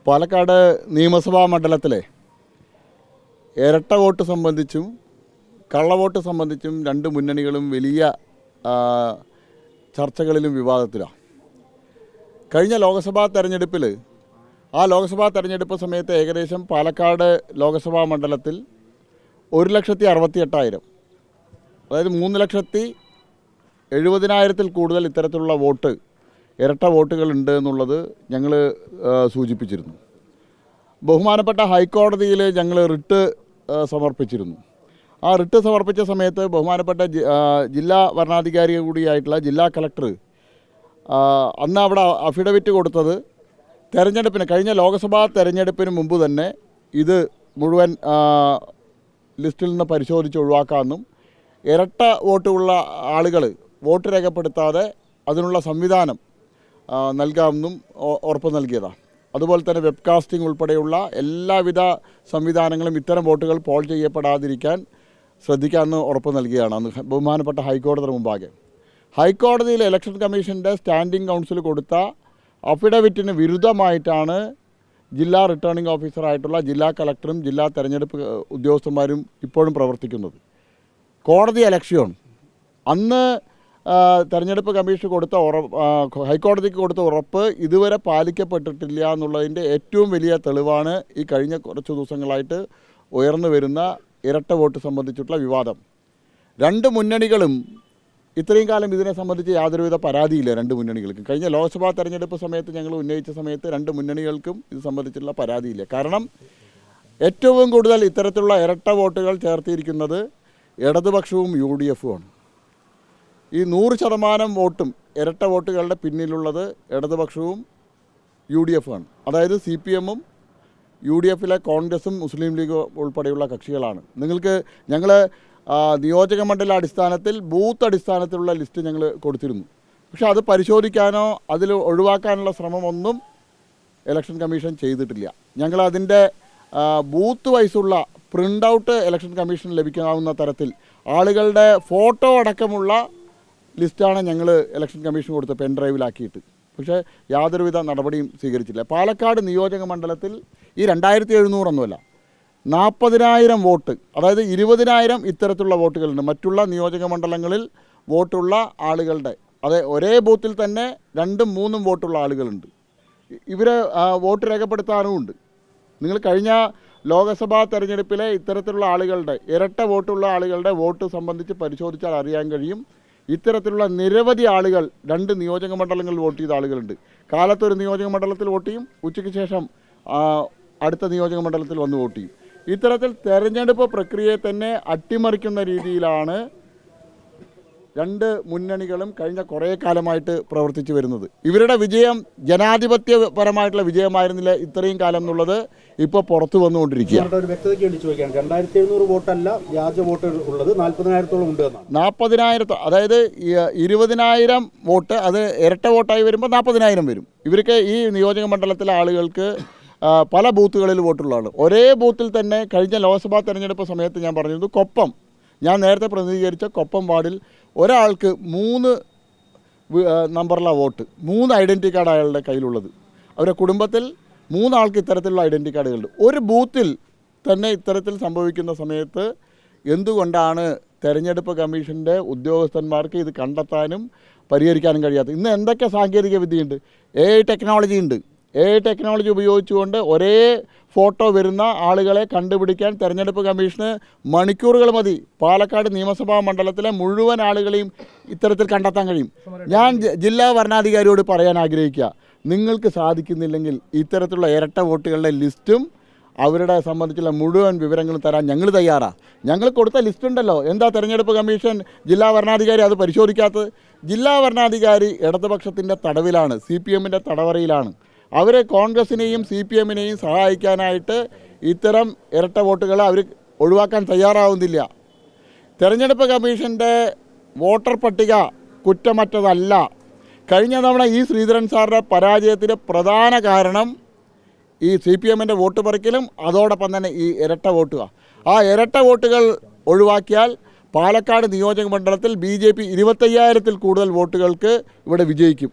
പാലക്കാട് നിയമസഭാ മണ്ഡലത്തിലെ ഇരട്ട വോട്ട് സംബന്ധിച്ചും കള്ളവോട്ട് സംബന്ധിച്ചും രണ്ട് മുന്നണികളും വലിയ ചർച്ചകളിലും വിവാദത്തിലാണ്. കഴിഞ്ഞ ലോക്സഭാ തെരഞ്ഞെടുപ്പിൽ ലോക്സഭാ തെരഞ്ഞെടുപ്പ് സമയത്ത് ഏകദേശം പാലക്കാട് ലോക്സഭാ മണ്ഡലത്തിൽ 1,68,000, അതായത് 3,70,000 കൂടുതൽ ഇത്തരത്തിലുള്ള വോട്ട് ഇരട്ട വോട്ടുകളുണ്ട് എന്നുള്ളത് ഞങ്ങൾ സൂചിപ്പിച്ചിരുന്നു. ബഹുമാനപ്പെട്ട ഹൈക്കോടതിയിൽ ഞങ്ങൾ റിട്ട് സമർപ്പിച്ചിരുന്നു. ആ റിട്ട് സമർപ്പിച്ച സമയത്ത് ബഹുമാനപ്പെട്ട ജില്ലാ വരണാധികാരി കൂടിയായിട്ടുള്ള ജില്ലാ കളക്ടർ അന്ന് അവിടെ അഫിഡവിറ്റ് കൊടുത്തത് കഴിഞ്ഞ ലോക്സഭാ തെരഞ്ഞെടുപ്പിന് മുമ്പ് തന്നെ ഇത് മുഴുവൻ ലിസ്റ്റിൽ നിന്ന് പരിശോധിച്ച് ഒഴിവാക്കാമെന്നും ഇരട്ട വോട്ടുള്ള ആളുകൾ വോട്ട് രേഖപ്പെടുത്താതെ അതിനുള്ള സംവിധാനം നൽകാമെന്നും ഉറപ്പ് നൽകിയതാണ്. അതുപോലെ തന്നെ വെബ്കാസ്റ്റിംഗ് ഉൾപ്പെടെയുള്ള എല്ലാവിധ സംവിധാനങ്ങളും ഇത്തരം വോട്ടുകൾ പോൾ ചെയ്യപ്പെടാതിരിക്കാൻ ശ്രദ്ധിക്കാമെന്ന് ഉറപ്പ് നൽകിയാണ് അന്ന് ബഹുമാനപ്പെട്ട ഹൈക്കോടതിയുടെ മുമ്പാകെ. ഹൈക്കോടതിയിൽ ഇലക്ഷൻ കമ്മീഷൻ്റെ സ്റ്റാൻഡിംഗ് കൗൺസിൽ കൊടുത്ത അഫിഡവിറ്റിന് വിരുദ്ധമായിട്ടാണ് ജില്ലാ റിട്ടേണിംഗ് ഓഫീസറായിട്ടുള്ള ജില്ലാ കളക്ടറും ജില്ലാ തെരഞ്ഞെടുപ്പ് ഉദ്യോഗസ്ഥന്മാരും ഇപ്പോഴും പ്രവർത്തിക്കുന്നത്. കോടതി അലക്ഷ്യമാണ്. അന്ന് തെരഞ്ഞെടുപ്പ് കമ്മീഷൻ കൊടുത്ത ഹൈക്കോടതിക്ക് കൊടുത്ത ഉറപ്പ് ഇതുവരെ പാലിക്കപ്പെട്ടിട്ടില്ല എന്നുള്ളതിൻ്റെ ഏറ്റവും വലിയ തെളിവാണ് ഈ കഴിഞ്ഞ കുറച്ച് ദിവസങ്ങളായിട്ട് ഉയർന്നു വരുന്ന ഇരട്ട വോട്ട് സംബന്ധിച്ചിട്ടുള്ള വിവാദം. രണ്ട് മുന്നണികളും ഇത്രയും കാലം ഇതിനെ സംബന്ധിച്ച് യാതൊരുവിധ പരാതിയില്ല. രണ്ട് മുന്നണികൾക്കും കഴിഞ്ഞ ലോക്സഭാ തെരഞ്ഞെടുപ്പ് സമയത്ത് ഞങ്ങൾ ഉന്നയിച്ച സമയത്ത് രണ്ട് മുന്നണികൾക്കും ഇത് സംബന്ധിച്ചുള്ള പരാതിയില്ല. കാരണം ഏറ്റവും കൂടുതൽ ഇത്തരത്തിലുള്ള ഇരട്ട വോട്ടുകൾ ചേർത്തിരിക്കുന്നത് ഇടതുപക്ഷവും UDF-ഉമാണ്. ഈ 100% വോട്ടും ഇരട്ട വോട്ടുകളുടെ പിന്നിലുള്ളത് ഇടതുപക്ഷവും UDF-ആണ്. അതായത് CPM-ഉം UDF-ലെ കോൺഗ്രസും മുസ്ലിം ലീഗ് ഉൾപ്പെടെയുള്ള കക്ഷികളാണ്. ഞങ്ങൾ നിയോജക മണ്ഡല അടിസ്ഥാനത്തിൽ ബൂത്ത് അടിസ്ഥാനത്തിലുള്ള ലിസ്റ്റ് ഞങ്ങൾ കൊടുത്തിരുന്നു. പക്ഷെ അത് പരിശോധിക്കാനോ അതിൽ ഒഴിവാക്കാനുള്ള ശ്രമമൊന്നും ഇലക്ഷൻ കമ്മീഷൻ ചെയ്തിട്ടില്ല. ഞങ്ങളതിൻ്റെ ബൂത്ത് വൈസുള്ള പ്രിൻ്റ് ഔട്ട് ഇലക്ഷൻ കമ്മീഷൻ ലഭിക്കാവുന്ന തരത്തിൽ ആളുകളുടെ ഫോട്ടോ അടക്കമുള്ള ലിസ്റ്റാണ് ഞങ്ങൾ ഇലക്ഷൻ കമ്മീഷൻ കൊടുത്ത് പെൻ ഡ്രൈവിലാക്കിയിട്ട്. പക്ഷേ യാതൊരുവിധ നടപടിയും സ്വീകരിച്ചില്ല. പാലക്കാട് നിയോജക മണ്ഡലത്തിൽ ഈ 2,700 ഒന്നുമല്ല, 40,000 വോട്ട്, അതായത് 20,000 ഇത്തരത്തിലുള്ള വോട്ടുകളുണ്ട്. മറ്റുള്ള നിയോജക മണ്ഡലങ്ങളിൽ വോട്ടുള്ള ആളുകളുടെ ഒരേ ബൂത്തിൽ തന്നെ 2ഉം 3ഉം വോട്ടുള്ള ആളുകളുണ്ട്. ഇവരെ വോട്ട് രേഖപ്പെടുത്താനുമുണ്ട്. നിങ്ങൾ കഴിഞ്ഞ ലോക്സഭാ തെരഞ്ഞെടുപ്പിലെ ഇത്തരത്തിലുള്ള ആളുകളുടെ ഇരട്ട വോട്ടുള്ള ആളുകളുടെ വോട്ട് സംബന്ധിച്ച് പരിശോധിച്ചാൽ അറിയാൻ കഴിയും. ഇത്തരത്തിലുള്ള നിരവധി ആളുകൾ രണ്ട് നിയോജക മണ്ഡലങ്ങളിൽ വോട്ട് ചെയ്ത ആളുകളുണ്ട്. കാലത്തൊരു നിയോജക മണ്ഡലത്തിൽ വോട്ട് ചെയ്യും, ഉച്ചയ്ക്ക് ശേഷം അടുത്ത നിയോജക മണ്ഡലത്തിൽ വന്ന് വോട്ട് ചെയ്യും. ഇത്തരത്തിൽ തെരഞ്ഞെടുപ്പ് പ്രക്രിയയെ തന്നെ അട്ടിമറിക്കുന്ന രീതിയിലാണ് രണ്ട് മുന്നണികളും കഴിഞ്ഞ കുറേ കാലമായിട്ട് പ്രവർത്തിച്ചു വരുന്നത്. ഇവരുടെ വിജയം ജനാധിപത്യപരമായിട്ടുള്ള വിജയമായിരുന്നില്ല ഇത്രയും കാലം എന്നുള്ളത് ഇപ്പോൾ പുറത്തു വന്നുകൊണ്ടിരിക്കുക. ഒരു വ്യക്തതയ്ക്ക് വേണ്ടി ചോദിക്കാം, 2,700 വോട്ടല്ല വ്യാജ വോട്ട് ഉള്ളത്, 40,000-ഓളം ഉണ്ട് എന്നാണ്. 40,000, അതായത് 20,000 വോട്ട് അത് ഇരട്ട വോട്ടായി വരുമ്പോൾ 40,000 വരും. ഇവർക്ക് ഈ നിയോജക മണ്ഡലത്തിലെ ആളുകൾക്ക് പല ബൂത്തുകളിൽ വോട്ടുള്ളതാണ്. ഒരേ ബൂത്തിൽ തന്നെ കഴിഞ്ഞ ലോക്സഭാ തെരഞ്ഞെടുപ്പ് സമയത്ത് ഞാൻ പറഞ്ഞത് കൊപ്പം, ഞാൻ നേരത്തെ പ്രതിനിധീകരിച്ച കൊപ്പം വാർഡിൽ ഒരാൾക്ക് 3 നമ്പറിലെ വോട്ട്, 3 ഐഡൻറ്റി കാർഡ് അയാളുടെ കയ്യിലുള്ളത്. അവരുടെ കുടുംബത്തിൽ 3 ആൾക്ക് ഇത്തരത്തിലുള്ള ഐഡൻറ്റി കാർഡുകളുണ്ട്. ഒരു ബൂത്തിൽ തന്നെ ഇത്തരത്തിൽ സംഭവിക്കുന്ന സമയത്ത് എന്തുകൊണ്ടാണ് തെരഞ്ഞെടുപ്പ് കമ്മീഷൻ്റെ ഉദ്യോഗസ്ഥന്മാർക്ക് ഇത് കണ്ടെത്താനും പരിഹരിക്കാനും കഴിയാത്തത്? ഇന്ന് എന്തൊക്കെ സാങ്കേതിക വിദ്യയുണ്ട്? AI ടെക്നോളജി ഉണ്ട്. AI ടെക്നോളജി ഉപയോഗിച്ചുകൊണ്ട് ഒരേ ഫോട്ടോ വരുന്ന ആളുകളെ കണ്ടുപിടിക്കാൻ തെരഞ്ഞെടുപ്പ് കമ്മീഷന് മണിക്കൂറുകൾ മതി. പാലക്കാട് നിയമസഭാ മണ്ഡലത്തിലെ മുഴുവൻ ആളുകളെയും ഇത്തരത്തിൽ കണ്ടെത്താൻ കഴിയും. ഞാൻ ജില്ലാ വരണാധികാരിയോട് പറയാൻ ആഗ്രഹിക്കുക, നിങ്ങൾക്ക് സാധിക്കുന്നില്ലെങ്കിൽ ഇത്തരത്തിലുള്ള ഇരട്ട വോട്ടുകളുടെ ലിസ്റ്റും അവരുടെ സംബന്ധിച്ചുള്ള മുഴുവൻ വിവരങ്ങളും തരാൻ ഞങ്ങൾ തയ്യാറാണ്. ഞങ്ങൾ കൊടുത്ത ലിസ്റ്റ് ഉണ്ടല്ലോ, എന്താ തെരഞ്ഞെടുപ്പ് കമ്മീഷൻ ജില്ലാ വരണാധികാരി അത് പരിശോധിക്കാത്തത്? ജില്ലാ വരണാധികാരി ഇടതുപക്ഷത്തിൻ്റെ തടവിലാണ്, CPM-ൻ്റെ തടവറയിലാണ്. അവർ കോൺഗ്രസിനെയും CPM-നെയും സഹായിക്കാനായിട്ട് ഇത്തരം ഇരട്ട വോട്ടുകൾ അവർ ഒഴിവാക്കാൻ തയ്യാറാവുന്നില്ല. തെരഞ്ഞെടുപ്പ് കമ്മീഷൻ്റെ വോട്ടർ പട്ടിക കുറ്റമറ്റതല്ല. കഴിഞ്ഞ തവണ ശ്രീധരൻ സാറിൻ്റെ പരാജയത്തിന് പ്രധാന കാരണം ഈ CPM-ൻ്റെ വോട്ട് പറിക്കലും അതോടൊപ്പം തന്നെ ഈ ഇരട്ട വോട്ടുമാണ്. ആ ഇരട്ട വോട്ടുകൾ ഒഴിവാക്കിയാൽ പാലക്കാട് നിയോജക മണ്ഡലത്തിൽ BJP 25,000-ൽ കൂടുതൽ വോട്ടുകൾക്ക് ഇവിടെ വിജയിക്കും.